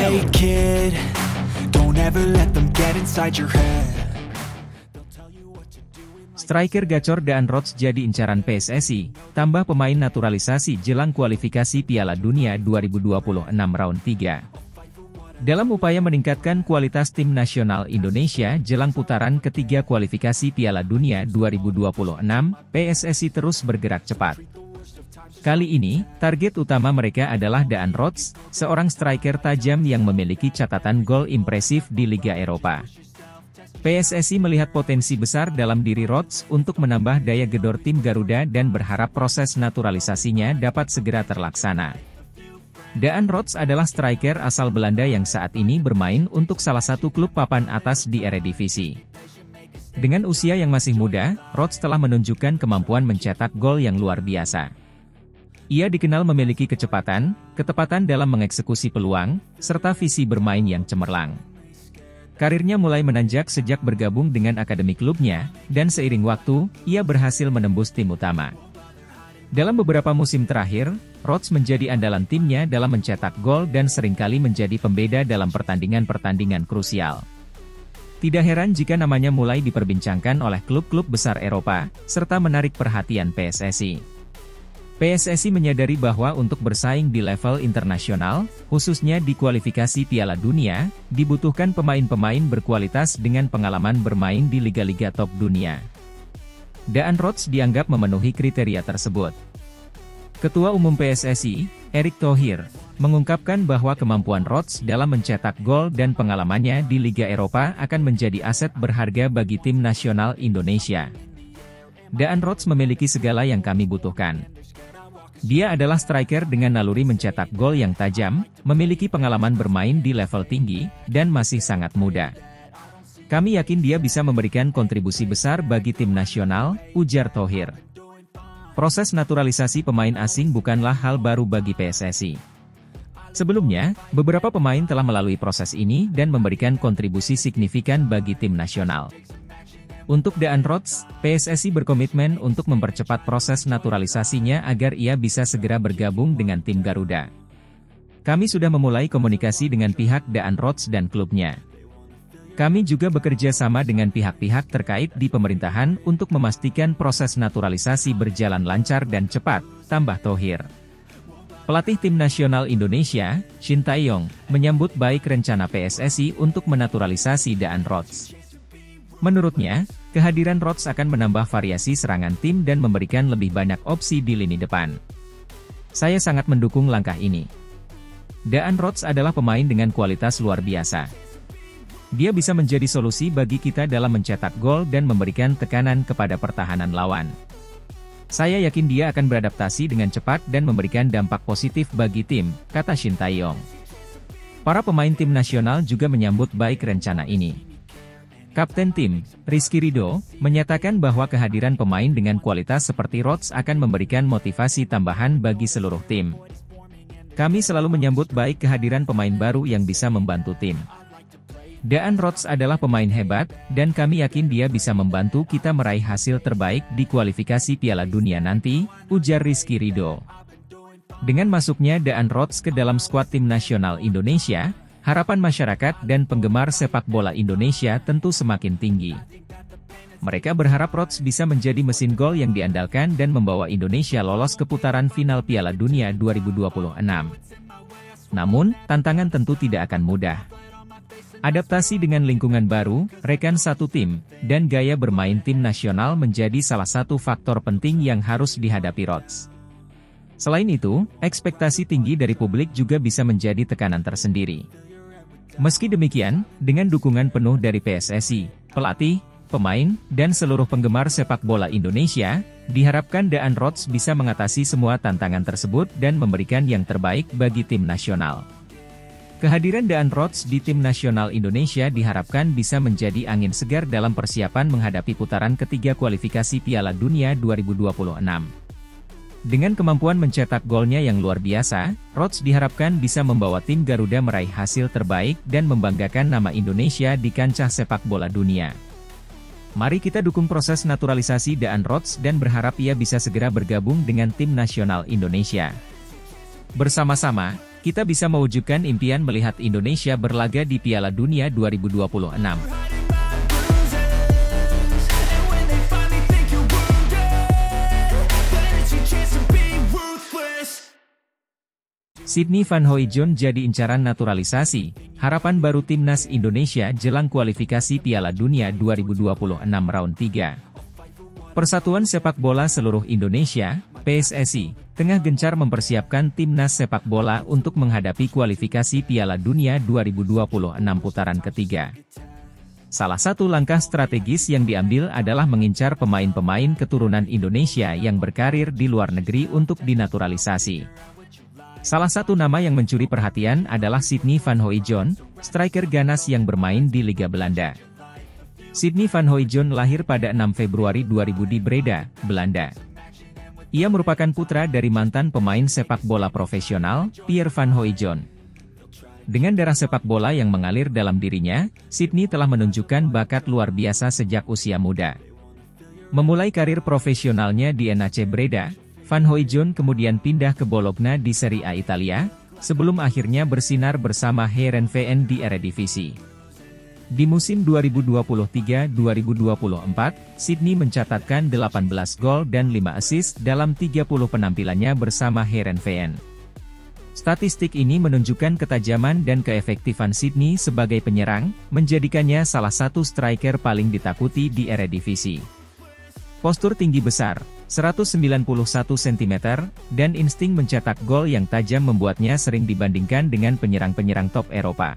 Hey kid, don't ever let them get inside your head. Striker gacor Daan Rodst jadi incaran PSSI, tambah pemain naturalisasi jelang kualifikasi Piala Dunia 2026 round 3. Dalam upaya meningkatkan kualitas tim nasional Indonesia jelang putaran ketiga kualifikasi Piala Dunia 2026, PSSI terus bergerak cepat. Kali ini, target utama mereka adalah Daan Rodst, seorang striker tajam yang memiliki catatan gol impresif di Liga Eropa. PSSI melihat potensi besar dalam diri Rodst untuk menambah daya gedor tim Garuda dan berharap proses naturalisasinya dapat segera terlaksana. Daan Rodst adalah striker asal Belanda yang saat ini bermain untuk salah satu klub papan atas di Eredivisie. Dengan usia yang masih muda, Rodst telah menunjukkan kemampuan mencetak gol yang luar biasa. Ia dikenal memiliki kecepatan, ketepatan dalam mengeksekusi peluang, serta visi bermain yang cemerlang. Karirnya mulai menanjak sejak bergabung dengan akademi klubnya, dan seiring waktu, ia berhasil menembus tim utama. Dalam beberapa musim terakhir, Rodst menjadi andalan timnya dalam mencetak gol dan seringkali menjadi pembeda dalam pertandingan-pertandingan krusial. Tidak heran jika namanya mulai diperbincangkan oleh klub-klub besar Eropa, serta menarik perhatian PSSI. PSSI menyadari bahwa untuk bersaing di level internasional, khususnya di kualifikasi Piala Dunia, dibutuhkan pemain-pemain berkualitas dengan pengalaman bermain di liga-liga top dunia. Daan Rodst dianggap memenuhi kriteria tersebut. Ketua Umum PSSI, Erick Thohir, mengungkapkan bahwa kemampuan Rodst dalam mencetak gol dan pengalamannya di Liga Eropa akan menjadi aset berharga bagi tim nasional Indonesia. Daan Rodst memiliki segala yang kami butuhkan. Dia adalah striker dengan naluri mencetak gol yang tajam, memiliki pengalaman bermain di level tinggi, dan masih sangat muda. Kami yakin dia bisa memberikan kontribusi besar bagi tim nasional, ujar Thohir. Proses naturalisasi pemain asing bukanlah hal baru bagi PSSI. Sebelumnya, beberapa pemain telah melalui proses ini dan memberikan kontribusi signifikan bagi tim nasional. Untuk Daan Rodst, PSSI berkomitmen untuk mempercepat proses naturalisasinya agar ia bisa segera bergabung dengan tim Garuda. Kami sudah memulai komunikasi dengan pihak Daan Rodst dan klubnya. Kami juga bekerja sama dengan pihak-pihak terkait di pemerintahan untuk memastikan proses naturalisasi berjalan lancar dan cepat, tambah Thohir. Pelatih tim nasional Indonesia, Shin Tae-yong, menyambut baik rencana PSSI untuk menaturalisasi Daan Rodst. Menurutnya, kehadiran Rodst akan menambah variasi serangan tim dan memberikan lebih banyak opsi di lini depan. Saya sangat mendukung langkah ini. Daan Rodst adalah pemain dengan kualitas luar biasa. Dia bisa menjadi solusi bagi kita dalam mencetak gol dan memberikan tekanan kepada pertahanan lawan. Saya yakin dia akan beradaptasi dengan cepat dan memberikan dampak positif bagi tim, kata Shin Tae-yong. Para pemain tim nasional juga menyambut baik rencana ini. Kapten tim, Rizky Ridho, menyatakan bahwa kehadiran pemain dengan kualitas seperti Rodst akan memberikan motivasi tambahan bagi seluruh tim. Kami selalu menyambut baik kehadiran pemain baru yang bisa membantu tim. Daan Rodst adalah pemain hebat, dan kami yakin dia bisa membantu kita meraih hasil terbaik di kualifikasi Piala Dunia nanti, ujar Rizky Ridho. Dengan masuknya Daan Rodst ke dalam skuad tim nasional Indonesia, harapan masyarakat dan penggemar sepak bola Indonesia tentu semakin tinggi. Mereka berharap Rodst bisa menjadi mesin gol yang diandalkan dan membawa Indonesia lolos ke putaran final Piala Dunia 2026. Namun, tantangan tentu tidak akan mudah. Adaptasi dengan lingkungan baru, rekan satu tim, dan gaya bermain tim nasional menjadi salah satu faktor penting yang harus dihadapi Rodst. Selain itu, ekspektasi tinggi dari publik juga bisa menjadi tekanan tersendiri. Meski demikian, dengan dukungan penuh dari PSSI, pelatih, pemain, dan seluruh penggemar sepak bola Indonesia, diharapkan Daan Rodst bisa mengatasi semua tantangan tersebut dan memberikan yang terbaik bagi tim nasional. Kehadiran Daan Rodst di tim nasional Indonesia diharapkan bisa menjadi angin segar dalam persiapan menghadapi putaran ketiga kualifikasi Piala Dunia 2026. Dengan kemampuan mencetak golnya yang luar biasa, Rodst diharapkan bisa membawa tim Garuda meraih hasil terbaik dan membanggakan nama Indonesia di kancah sepak bola dunia. Mari kita dukung proses naturalisasi Daan Rodst dan berharap ia bisa segera bergabung dengan tim nasional Indonesia. Bersama-sama, Kita bisa mewujudkan impian melihat Indonesia berlaga di Piala Dunia 2026. Sydney Van Hooijdonk jadi incaran naturalisasi, harapan baru timnas Indonesia jelang kualifikasi Piala Dunia 2026 round 3. Persatuan Sepak Bola Seluruh Indonesia, PSSI, tengah gencar mempersiapkan timnas sepak bola untuk menghadapi kualifikasi Piala Dunia 2026 putaran ketiga. Salah satu langkah strategis yang diambil adalah mengincar pemain-pemain keturunan Indonesia yang berkarir di luar negeri untuk dinaturalisasi. Salah satu nama yang mencuri perhatian adalah Sydney Van Hooijdonk, striker ganas yang bermain di Liga Belanda. Sydney Van Hooijdonk lahir pada 6 Februari 2000 di Breda, Belanda. Ia merupakan putra dari mantan pemain sepak bola profesional, Pierre Van Hooijdonk. Dengan darah sepak bola yang mengalir dalam dirinya, Sydney telah menunjukkan bakat luar biasa sejak usia muda. Memulai karir profesionalnya di NAC Breda, Van Hooijdonk kemudian pindah ke Bologna di Serie A Italia, sebelum akhirnya bersinar bersama Heerenveen di Eredivisie. Di musim 2023-2024, Sydney mencatatkan 18 gol dan 5 assist dalam 30 penampilannya bersama Heerenveen. Statistik ini menunjukkan ketajaman dan keefektifan Sydney sebagai penyerang, menjadikannya salah satu striker paling ditakuti di Eredivisie. Postur tinggi besar, 191 cm, dan insting mencetak gol yang tajam membuatnya sering dibandingkan dengan penyerang-penyerang top Eropa.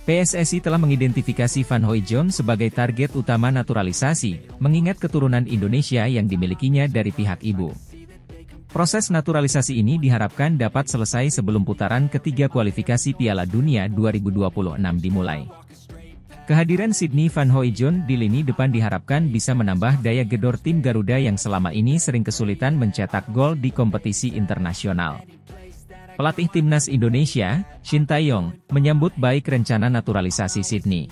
PSSI telah mengidentifikasi Van Hooijdonk sebagai target utama naturalisasi, mengingat keturunan Indonesia yang dimilikinya dari pihak ibu. Proses naturalisasi ini diharapkan dapat selesai sebelum putaran ketiga kualifikasi Piala Dunia 2026 dimulai. Kehadiran Sydney Van Hooijdonk di lini depan diharapkan bisa menambah daya gedor tim Garuda yang selama ini sering kesulitan mencetak gol di kompetisi internasional. Pelatih timnas Indonesia, Shin Tae-yong, menyambut baik rencana naturalisasi Sydney.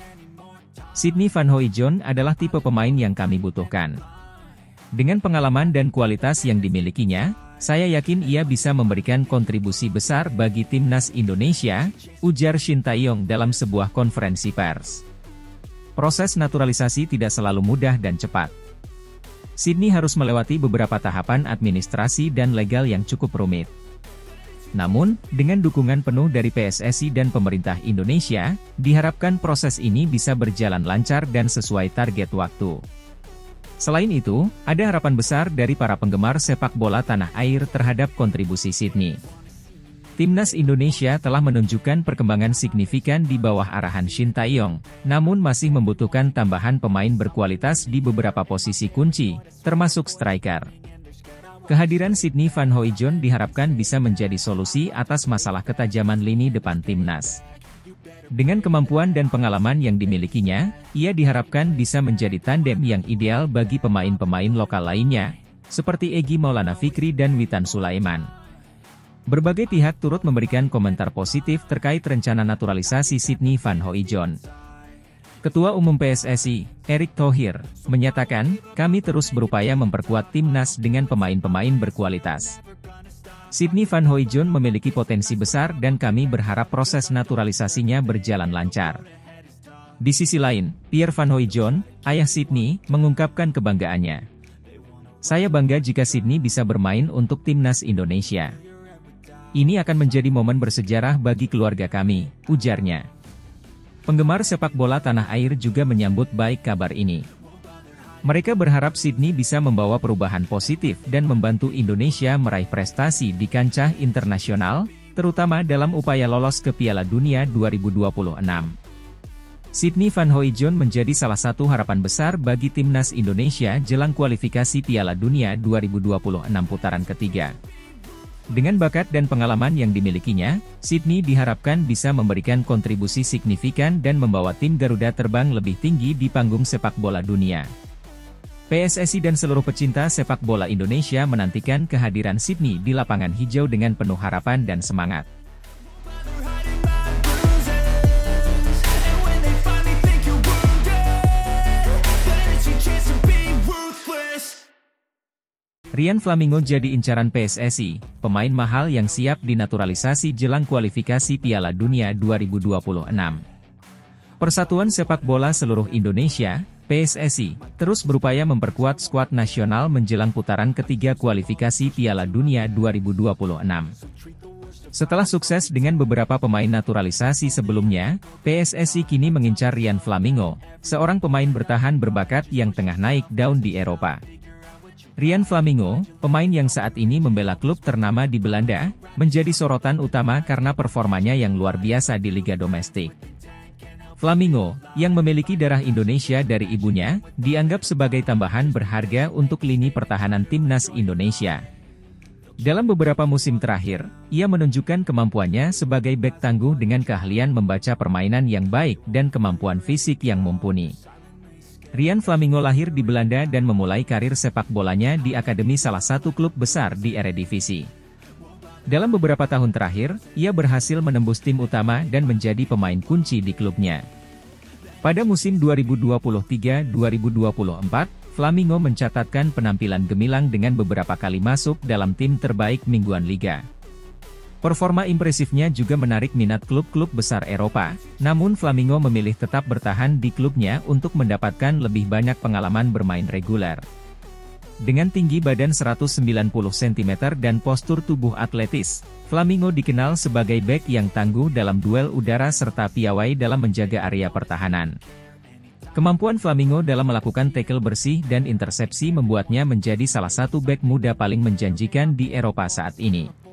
Sydney Van Hooijdonk adalah tipe pemain yang kami butuhkan. Dengan pengalaman dan kualitas yang dimilikinya, saya yakin ia bisa memberikan kontribusi besar bagi timnas Indonesia, ujar Shin Tae-yong dalam sebuah konferensi pers. Proses naturalisasi tidak selalu mudah dan cepat. Sydney harus melewati beberapa tahapan administrasi dan legal yang cukup rumit. Namun, dengan dukungan penuh dari PSSI dan pemerintah Indonesia, diharapkan proses ini bisa berjalan lancar dan sesuai target waktu. Selain itu, ada harapan besar dari para penggemar sepak bola tanah air terhadap kontribusi Sydney. Timnas Indonesia telah menunjukkan perkembangan signifikan di bawah arahan Shin Tae-yong, namun masih membutuhkan tambahan pemain berkualitas di beberapa posisi kunci, termasuk striker. Kehadiran Sydney Van Hooijdonk diharapkan bisa menjadi solusi atas masalah ketajaman lini depan timnas. Dengan kemampuan dan pengalaman yang dimilikinya, ia diharapkan bisa menjadi tandem yang ideal bagi pemain-pemain lokal lainnya, seperti Egy Maulana Fikri dan Witan Sulaiman. Berbagai pihak turut memberikan komentar positif terkait rencana naturalisasi Sydney Van Hooijdonk. Ketua Umum PSSI, Erick Thohir, menyatakan, kami terus berupaya memperkuat timnas dengan pemain-pemain berkualitas. Sydney Van Hooijdonk memiliki potensi besar dan kami berharap proses naturalisasinya berjalan lancar. Di sisi lain, Pierre Van Hooijdonk, ayah Sydney, mengungkapkan kebanggaannya. Saya bangga jika Sydney bisa bermain untuk timnas Indonesia. Ini akan menjadi momen bersejarah bagi keluarga kami, ujarnya. Penggemar sepak bola tanah air juga menyambut baik kabar ini. Mereka berharap Sydney bisa membawa perubahan positif dan membantu Indonesia meraih prestasi di kancah internasional, terutama dalam upaya lolos ke Piala Dunia 2026. Sydney Van Hooijdonk menjadi salah satu harapan besar bagi timnas Indonesia jelang kualifikasi Piala Dunia 2026 putaran ketiga. Dengan bakat dan pengalaman yang dimilikinya, Sydney diharapkan bisa memberikan kontribusi signifikan dan membawa tim Garuda terbang lebih tinggi di panggung sepak bola dunia. PSSI dan seluruh pecinta sepak bola Indonesia menantikan kehadiran Sydney di lapangan hijau dengan penuh harapan dan semangat. Rian Flamingo jadi incaran PSSI, pemain mahal yang siap dinaturalisasi jelang kualifikasi Piala Dunia 2026. Persatuan Sepak Bola Seluruh Indonesia, PSSI, terus berupaya memperkuat skuad nasional menjelang putaran ketiga kualifikasi Piala Dunia 2026. Setelah sukses dengan beberapa pemain naturalisasi sebelumnya, PSSI kini mengincar Rian Flamingo, seorang pemain bertahan berbakat yang tengah naik daun di Eropa. Rian Flamingo, pemain yang saat ini membela klub ternama di Belanda, menjadi sorotan utama karena performanya yang luar biasa di liga domestik. Flamingo, yang memiliki darah Indonesia dari ibunya, dianggap sebagai tambahan berharga untuk lini pertahanan timnas Indonesia. Dalam beberapa musim terakhir, ia menunjukkan kemampuannya sebagai bek tangguh dengan keahlian membaca permainan yang baik dan kemampuan fisik yang mumpuni. Rian Flamingo lahir di Belanda dan memulai karir sepak bolanya di akademi salah satu klub besar di Eredivisie. Dalam beberapa tahun terakhir, ia berhasil menembus tim utama dan menjadi pemain kunci di klubnya. Pada musim 2023-2024, Flamingo mencatatkan penampilan gemilang dengan beberapa kali masuk dalam tim terbaik mingguan liga. Performa impresifnya juga menarik minat klub-klub besar Eropa, namun Flamingo memilih tetap bertahan di klubnya untuk mendapatkan lebih banyak pengalaman bermain reguler. Dengan tinggi badan 190 cm dan postur tubuh atletis, Flamingo dikenal sebagai bek yang tangguh dalam duel udara serta piawai dalam menjaga area pertahanan. Kemampuan Flamingo dalam melakukan tackle bersih dan intersepsi membuatnya menjadi salah satu bek muda paling menjanjikan di Eropa saat ini.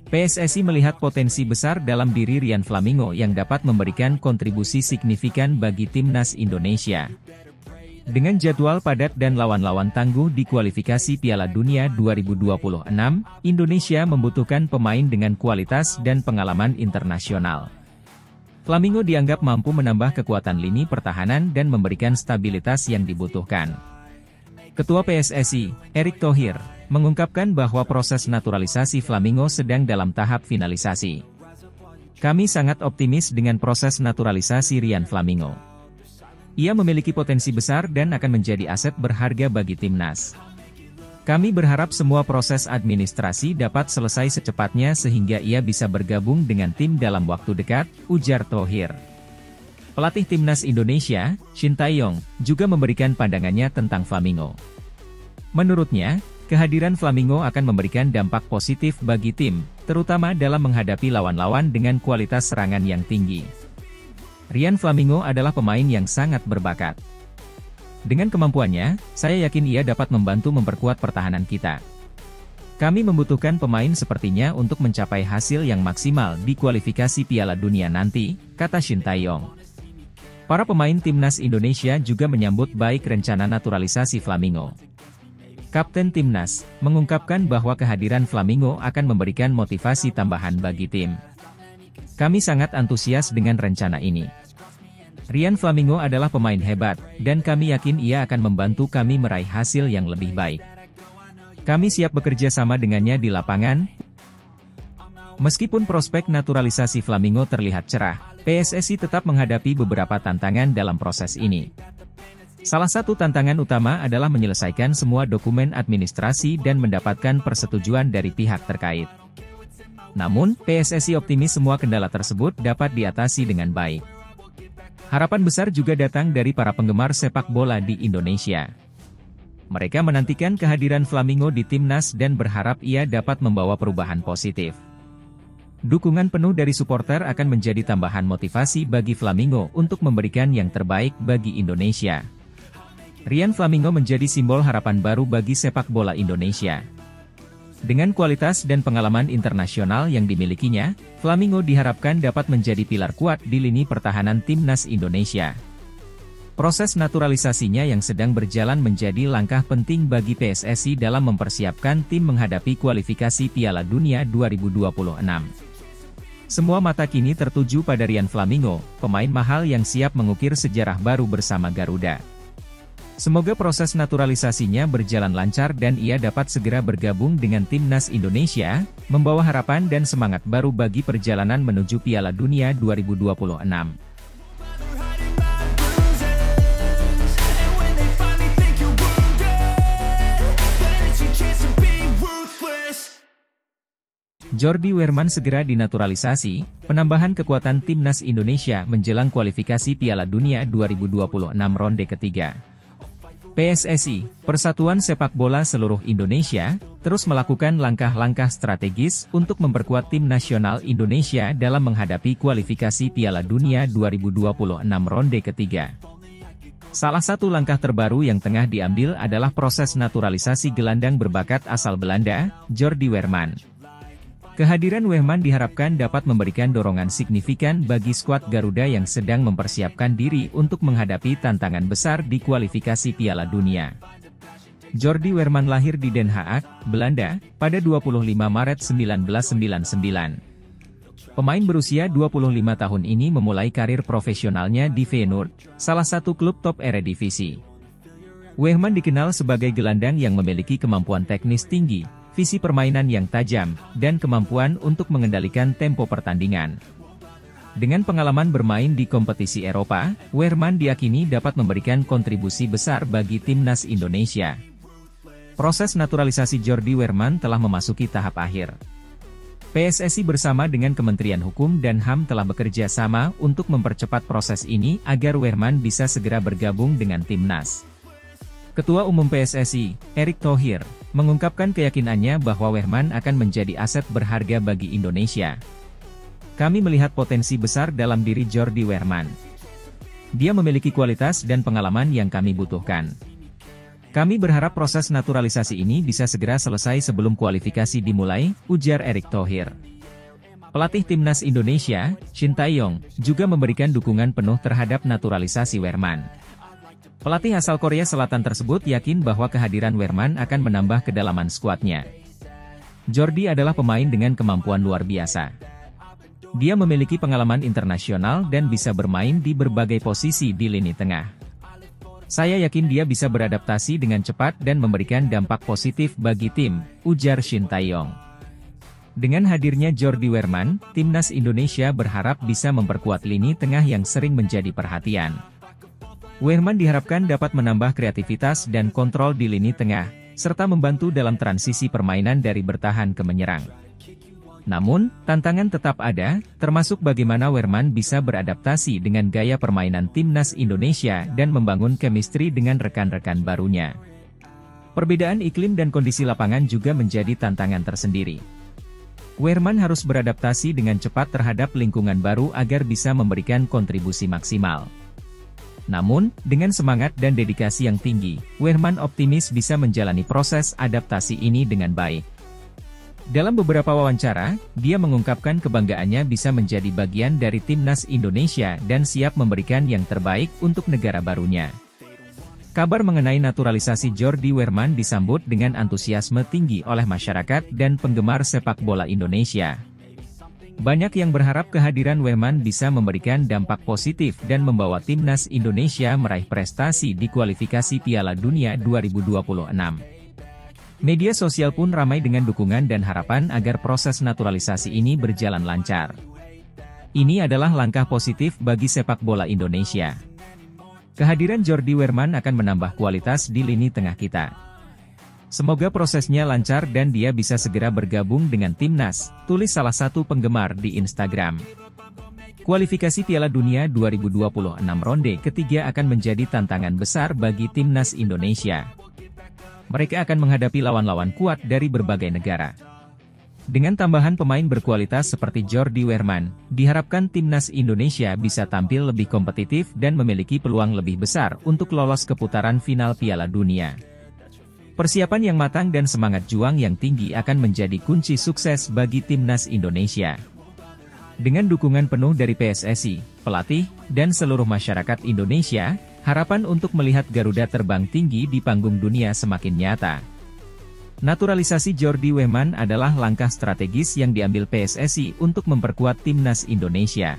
PSSI melihat potensi besar dalam diri Rian Flamingo yang dapat memberikan kontribusi signifikan bagi timnas Indonesia. Dengan jadwal padat dan lawan-lawan tangguh di kualifikasi Piala Dunia 2026, Indonesia membutuhkan pemain dengan kualitas dan pengalaman internasional. Flamingo dianggap mampu menambah kekuatan lini pertahanan dan memberikan stabilitas yang dibutuhkan. Ketua PSSI, Erick Thohir, mengungkapkan bahwa proses naturalisasi Flamingo sedang dalam tahap finalisasi. Kami sangat optimis dengan proses naturalisasi Rian Flamingo. Ia memiliki potensi besar dan akan menjadi aset berharga bagi timnas. Kami berharap semua proses administrasi dapat selesai secepatnya sehingga ia bisa bergabung dengan tim dalam waktu dekat, ujar Thohir. Pelatih timnas Indonesia, Shin Tae-yong, juga memberikan pandangannya tentang Flamingo. Menurutnya, kehadiran Flamingo akan memberikan dampak positif bagi tim, terutama dalam menghadapi lawan-lawan dengan kualitas serangan yang tinggi. Rian Flamingo adalah pemain yang sangat berbakat. Dengan kemampuannya, saya yakin ia dapat membantu memperkuat pertahanan kita. Kami membutuhkan pemain sepertinya untuk mencapai hasil yang maksimal di kualifikasi Piala Dunia nanti, kata Shin Tae-yong. Para pemain timnas Indonesia juga menyambut baik rencana naturalisasi Flamingo. Kapten Timnas, mengungkapkan bahwa kehadiran Flamingo akan memberikan motivasi tambahan bagi tim. Kami sangat antusias dengan rencana ini. Rian Flamingo adalah pemain hebat, dan kami yakin ia akan membantu kami meraih hasil yang lebih baik. Kami siap bekerja sama dengannya di lapangan. Meskipun prospek naturalisasi Flamingo terlihat cerah, PSSI tetap menghadapi beberapa tantangan dalam proses ini. Salah satu tantangan utama adalah menyelesaikan semua dokumen administrasi dan mendapatkan persetujuan dari pihak terkait. Namun, PSSI optimis semua kendala tersebut dapat diatasi dengan baik. Harapan besar juga datang dari para penggemar sepak bola di Indonesia. Mereka menantikan kehadiran Flamingo di timnas dan berharap ia dapat membawa perubahan positif. Dukungan penuh dari supporter akan menjadi tambahan motivasi bagi Flamingo untuk memberikan yang terbaik bagi Indonesia. Rian Flamingo menjadi simbol harapan baru bagi sepak bola Indonesia. Dengan kualitas dan pengalaman internasional yang dimilikinya, Flamingo diharapkan dapat menjadi pilar kuat di lini pertahanan timnas Indonesia. Proses naturalisasinya yang sedang berjalan menjadi langkah penting bagi PSSI dalam mempersiapkan tim menghadapi kualifikasi Piala Dunia 2026. Semua mata kini tertuju pada Rian Flamingo, pemain mahal yang siap mengukir sejarah baru bersama Garuda. Semoga proses naturalisasinya berjalan lancar dan ia dapat segera bergabung dengan timnas Indonesia, membawa harapan dan semangat baru bagi perjalanan menuju Piala Dunia 2026. Jordi Wehrman segera dinaturalisasi, penambahan kekuatan timnas Indonesia menjelang kualifikasi Piala Dunia 2026 ronde ketiga. PSSI, Persatuan Sepak Bola Seluruh Indonesia, terus melakukan langkah-langkah strategis untuk memperkuat tim nasional Indonesia dalam menghadapi kualifikasi Piala Dunia 2026 ronde ketiga. Salah satu langkah terbaru yang tengah diambil adalah proses naturalisasi gelandang berbakat asal Belanda, Jordi Wehrman. Kehadiran Wehrman diharapkan dapat memberikan dorongan signifikan bagi skuad Garuda yang sedang mempersiapkan diri untuk menghadapi tantangan besar di kualifikasi Piala Dunia. Jordi Wehrman lahir di Den Haag, Belanda, pada 25 Maret 1999. Pemain berusia 25 tahun ini memulai karir profesionalnya di Feyenoord, salah satu klub top Eredivisie. Wehrman dikenal sebagai gelandang yang memiliki kemampuan teknis tinggi, visi permainan yang tajam, dan kemampuan untuk mengendalikan tempo pertandingan. Dengan pengalaman bermain di kompetisi Eropa, Wehrman diyakini dapat memberikan kontribusi besar bagi timnas Indonesia. Proses naturalisasi Jordi Wehrman telah memasuki tahap akhir. PSSI bersama dengan Kementerian Hukum dan HAM telah bekerja sama untuk mempercepat proses ini agar Wehrman bisa segera bergabung dengan timnas. Ketua Umum PSSI, Erick Thohir, mengungkapkan keyakinannya bahwa Wehrman akan menjadi aset berharga bagi Indonesia. Kami melihat potensi besar dalam diri Jordi Wehrman. Dia memiliki kualitas dan pengalaman yang kami butuhkan. Kami berharap proses naturalisasi ini bisa segera selesai sebelum kualifikasi dimulai, ujar Erick Thohir. Pelatih timnas Indonesia, Shin Tae-yong, juga memberikan dukungan penuh terhadap naturalisasi Wehrman. Pelatih asal Korea Selatan tersebut yakin bahwa kehadiran Wehrman akan menambah kedalaman skuadnya. Jordi adalah pemain dengan kemampuan luar biasa. Dia memiliki pengalaman internasional dan bisa bermain di berbagai posisi di lini tengah. Saya yakin dia bisa beradaptasi dengan cepat dan memberikan dampak positif bagi tim, ujar Shin Tae-yong. Dengan hadirnya Jordi Wehrman, timnas Indonesia berharap bisa memperkuat lini tengah yang sering menjadi perhatian. Wehrman diharapkan dapat menambah kreativitas dan kontrol di lini tengah, serta membantu dalam transisi permainan dari bertahan ke menyerang. Namun, tantangan tetap ada, termasuk bagaimana Wehrman bisa beradaptasi dengan gaya permainan timnas Indonesia dan membangun chemistry dengan rekan-rekan barunya. Perbedaan iklim dan kondisi lapangan juga menjadi tantangan tersendiri. Wehrman harus beradaptasi dengan cepat terhadap lingkungan baru agar bisa memberikan kontribusi maksimal. Namun, dengan semangat dan dedikasi yang tinggi, Wehrman optimis bisa menjalani proses adaptasi ini dengan baik. Dalam beberapa wawancara, dia mengungkapkan kebanggaannya bisa menjadi bagian dari timnas Indonesia dan siap memberikan yang terbaik untuk negara barunya. Kabar mengenai naturalisasi Jordi Wehrman disambut dengan antusiasme tinggi oleh masyarakat dan penggemar sepak bola Indonesia. Banyak yang berharap kehadiran Wehrman bisa memberikan dampak positif dan membawa timnas Indonesia meraih prestasi di kualifikasi Piala Dunia 2026. Media sosial pun ramai dengan dukungan dan harapan agar proses naturalisasi ini berjalan lancar. Ini adalah langkah positif bagi sepak bola Indonesia. Kehadiran Jordi Wehrman akan menambah kualitas di lini tengah kita. Semoga prosesnya lancar dan dia bisa segera bergabung dengan timnas, tulis salah satu penggemar di Instagram. Kualifikasi Piala Dunia 2026 ronde ketiga akan menjadi tantangan besar bagi timnas Indonesia. Mereka akan menghadapi lawan-lawan kuat dari berbagai negara. Dengan tambahan pemain berkualitas seperti Jordi Wehrman, diharapkan timnas Indonesia bisa tampil lebih kompetitif dan memiliki peluang lebih besar untuk lolos ke putaran final Piala Dunia. Persiapan yang matang dan semangat juang yang tinggi akan menjadi kunci sukses bagi timnas Indonesia. Dengan dukungan penuh dari PSSI, pelatih, dan seluruh masyarakat Indonesia, harapan untuk melihat Garuda terbang tinggi di panggung dunia semakin nyata. Naturalisasi Jordi Wehrman adalah langkah strategis yang diambil PSSI untuk memperkuat timnas Indonesia.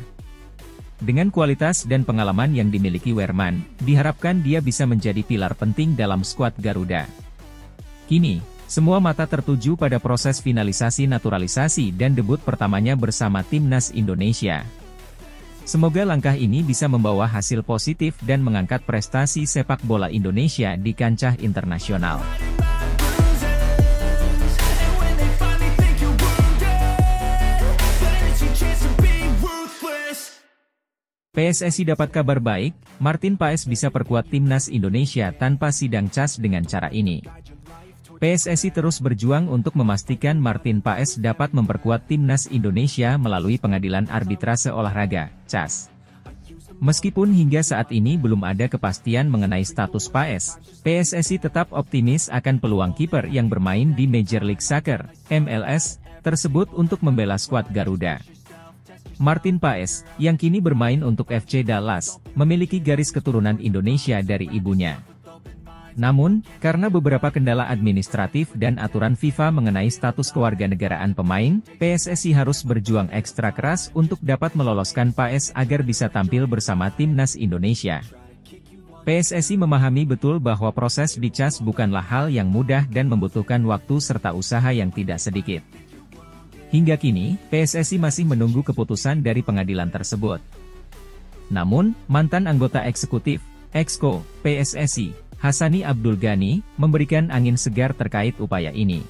Dengan kualitas dan pengalaman yang dimiliki Wehrman, diharapkan dia bisa menjadi pilar penting dalam skuad Garuda. Kini, semua mata tertuju pada proses finalisasi naturalisasi dan debut pertamanya bersama timnas Indonesia. Semoga langkah ini bisa membawa hasil positif dan mengangkat prestasi sepak bola Indonesia di kancah internasional. PSSI dapat kabar baik, Martin Paes bisa perkuat timnas Indonesia tanpa sidang CAS dengan cara ini. PSSI terus berjuang untuk memastikan Martin Paes dapat memperkuat timnas Indonesia melalui Pengadilan Arbitrase Olahraga, CAS. Meskipun hingga saat ini belum ada kepastian mengenai status Paes, PSSI tetap optimis akan peluang kiper yang bermain di Major League Soccer, MLS, tersebut untuk membela skuad Garuda. Martin Paes, yang kini bermain untuk FC Dallas, memiliki garis keturunan Indonesia dari ibunya. Namun, karena beberapa kendala administratif dan aturan FIFA mengenai status kewarganegaraan pemain, PSSI harus berjuang ekstra keras untuk dapat meloloskan Paes agar bisa tampil bersama timnas Indonesia. PSSI memahami betul bahwa proses di CAS bukanlah hal yang mudah dan membutuhkan waktu serta usaha yang tidak sedikit. Hingga kini, PSSI masih menunggu keputusan dari pengadilan tersebut. Namun, mantan anggota eksekutif, Exco, PSSI, Hassani Abdul Ghani, memberikan angin segar terkait upaya ini.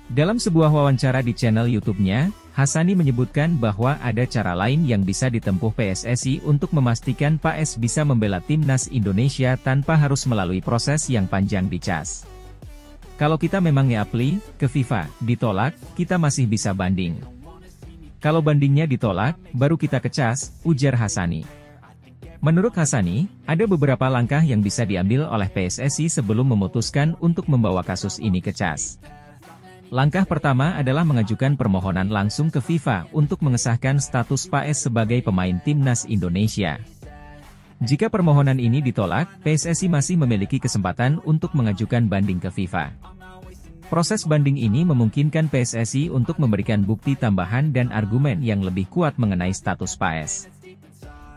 Dalam sebuah wawancara di channel YouTube-nya, Hassani menyebutkan bahwa ada cara lain yang bisa ditempuh PSSI untuk memastikan Paes bisa membela timnas Indonesia tanpa harus melalui proses yang panjang di CAS. Kalau kita memang nge-apply ke FIFA, ditolak, kita masih bisa banding. Kalau bandingnya ditolak, baru kita ke CAS, ujar Hassani. Menurut Hassani, ada beberapa langkah yang bisa diambil oleh PSSI sebelum memutuskan untuk membawa kasus ini ke CAS. Langkah pertama adalah mengajukan permohonan langsung ke FIFA untuk mengesahkan status Paes sebagai pemain timnas Indonesia. Jika permohonan ini ditolak, PSSI masih memiliki kesempatan untuk mengajukan banding ke FIFA. Proses banding ini memungkinkan PSSI untuk memberikan bukti tambahan dan argumen yang lebih kuat mengenai status Paes.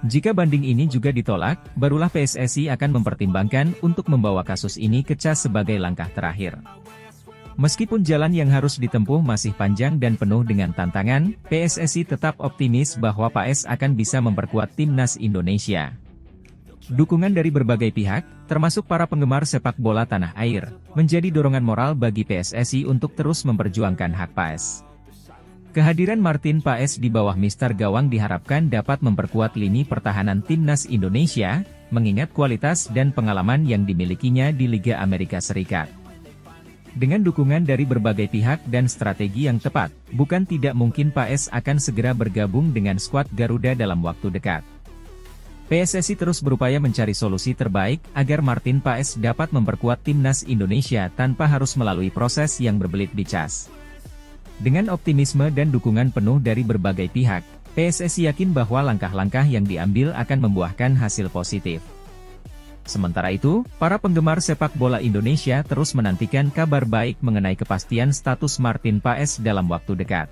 Jika banding ini juga ditolak, barulah PSSI akan mempertimbangkan untuk membawa kasus ini ke CAS sebagai langkah terakhir. Meskipun jalan yang harus ditempuh masih panjang dan penuh dengan tantangan, PSSI tetap optimis bahwa Paes akan bisa memperkuat timnas Indonesia. Dukungan dari berbagai pihak, termasuk para penggemar sepak bola tanah air, menjadi dorongan moral bagi PSSI untuk terus memperjuangkan hak Paes. Kehadiran Martin Paes di bawah Mister Gawang diharapkan dapat memperkuat lini pertahanan timnas Indonesia, mengingat kualitas dan pengalaman yang dimilikinya di Liga Amerika Serikat. Dengan dukungan dari berbagai pihak dan strategi yang tepat, bukan tidak mungkin Paes akan segera bergabung dengan skuad Garuda dalam waktu dekat. PSSI terus berupaya mencari solusi terbaik agar Martin Paes dapat memperkuat timnas Indonesia tanpa harus melalui proses yang berbelit di CAS. Dengan optimisme dan dukungan penuh dari berbagai pihak, PSSI yakin bahwa langkah-langkah yang diambil akan membuahkan hasil positif. Sementara itu, para penggemar sepak bola Indonesia terus menantikan kabar baik mengenai kepastian status Martin Paes dalam waktu dekat.